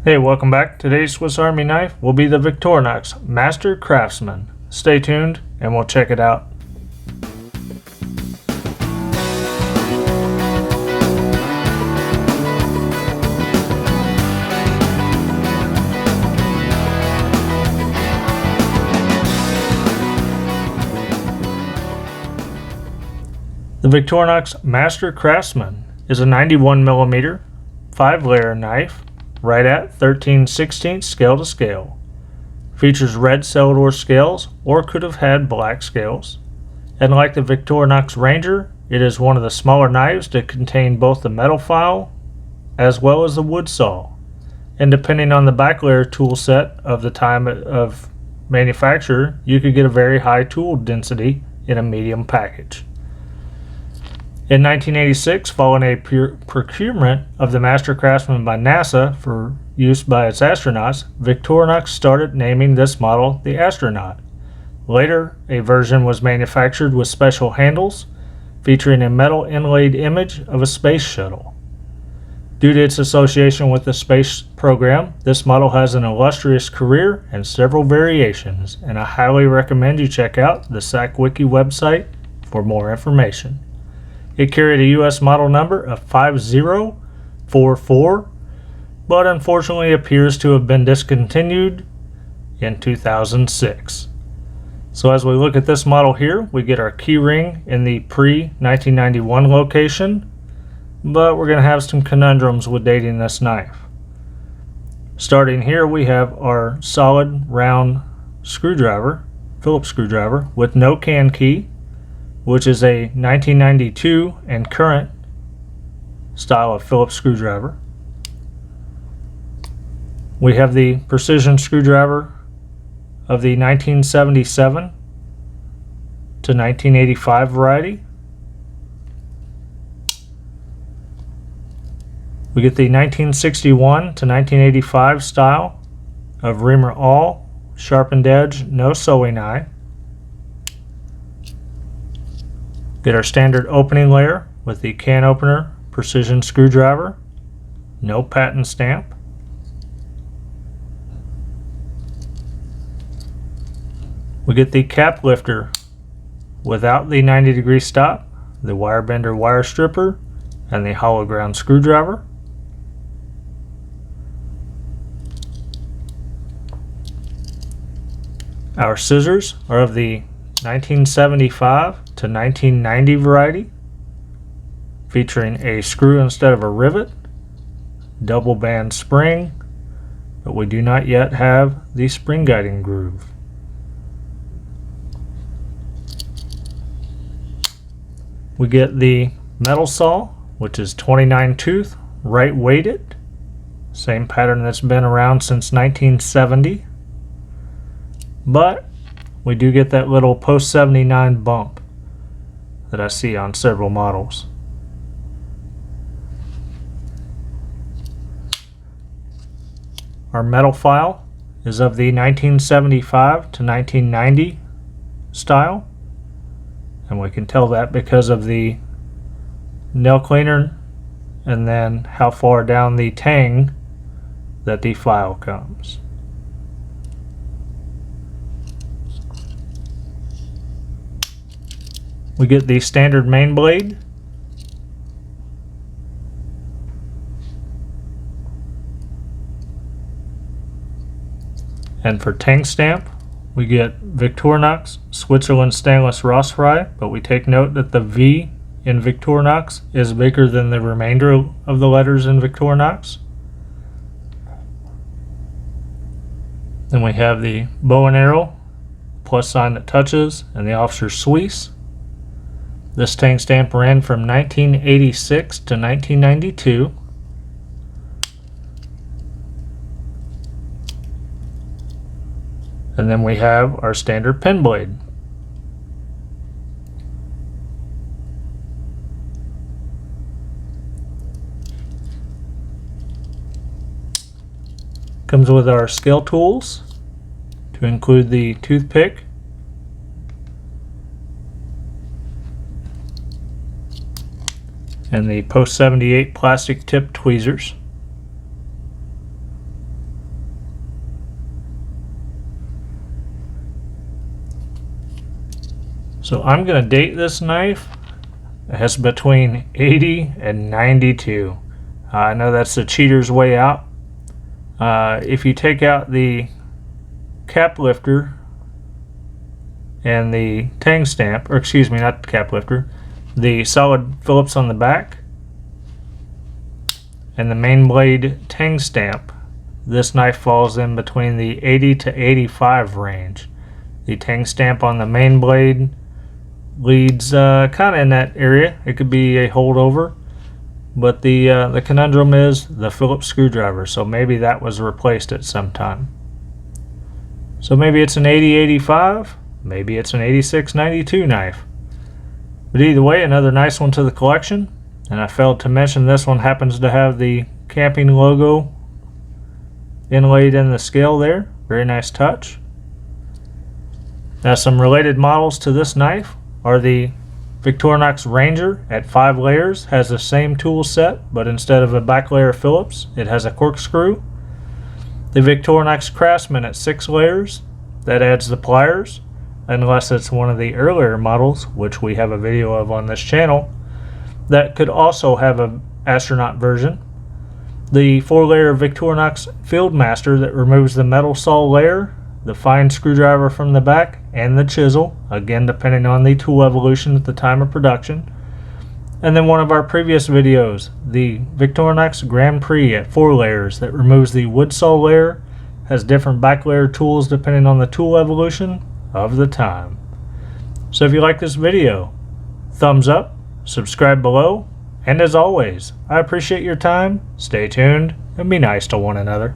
Hey, welcome back. Today's Swiss Army knife will be the Victorinox Master Craftsman. Stay tuned and we'll check it out. The Victorinox Master Craftsman is a 91mm 5-layer knife right at 13/16 scale to scale. Features red cellidor scales or could have had black scales. And like the Victorinox Ranger, it is one of the smaller knives to contain both the metal file as well as the wood saw. And depending on the back layer tool set of the time of manufacture, you could get a very high tool density in a medium package. In 1986, following a procurement of the Master Craftsman by NASA for use by its astronauts, Victorinox started naming this model the Astronaut. Later, a version was manufactured with special handles, featuring a metal inlaid image of a space shuttle. Due to its association with the space program, this model has an illustrious career and several variations, and I highly recommend you check out the Sakwiki website for more information. It carried a U.S. model number of 5044, but unfortunately appears to have been discontinued in 2006. So as we look at this model here, we get our key ring in the pre-1991 location, but we're going to have some conundrums with dating this knife. Starting here, we have our solid round screwdriver, Phillips screwdriver, with no can key, which is a 1992 and current style of Phillips screwdriver. We have the precision screwdriver of the 1977 to 1985 variety. We get the 1961 to 1985 style of reamer awl, sharpened edge, no sewing eye. Get our standard opening layer with the can opener precision screwdriver, no patent stamp. We get the cap lifter without the 90-degree stop, the wire bender wire stripper, and the hollow ground screwdriver. Our scissors are of the 1975 to 1990 variety, featuring a screw instead of a rivet, double band spring, but we do not yet have the spring guiding groove. We get the metal saw, which is 29 tooth, right weighted, same pattern that's been around since 1970, but we do get that little post 79 bump that I see on several models. Our metal file is of the 1975 to 1990 style, and we can tell that because of the nail cleaner and then how far down the tang that the file comes. We get the standard main blade, and for tang stamp we get Victorinox Switzerland Stainless Ross Fry, but we take note that the V in Victorinox is bigger than the remainder of the letters in Victorinox. Then we have the bow and arrow, plus sign that touches, and the officer's Suisse. This tang stamp ran from 1986 to 1992. And then we have our standard pen blade. Comes with our scale tools to include the toothpick, and the post 78 plastic tip tweezers. So I'm going to date this knife as between 80 and 92. I know that's the cheater's way out. If you take out the cap lifter and the tang stamp, or excuse me, not the cap lifter, the solid Phillips on the back and the main blade tang stamp, this knife falls in between the 80 to 85 range. The tang stamp on the main blade leads kind of in that area. It could be a holdover, but the conundrum is the Phillips screwdriver, so maybe that was replaced at some time. So maybe it's an 80-85, maybe it's an 86-92 knife. But either way, another nice one to the collection. And I failed to mention this one happens to have the camping logo inlaid in the scale there. Very nice touch. Now some related models to this knife are the Victorinox Ranger at 5 layers, has the same tool set, but instead of a back layer Phillips, it has a corkscrew. The Victorinox Craftsman at 6 layers, that adds the pliers, unless it's one of the earlier models, which we have a video of on this channel, that could also have an Astronaut version. The 4-layer Victorinox Fieldmaster that removes the metal saw layer, the fine screwdriver from the back, and the chisel, again depending on the tool evolution at the time of production. And then one of our previous videos, the Victorinox Grand Prix at 4 layers that removes the wood saw layer, has different back layer tools depending on the tool evolution of the time. So if you like this video, thumbs up, subscribe below, and as always, I appreciate your time. Stay tuned and be nice to one another.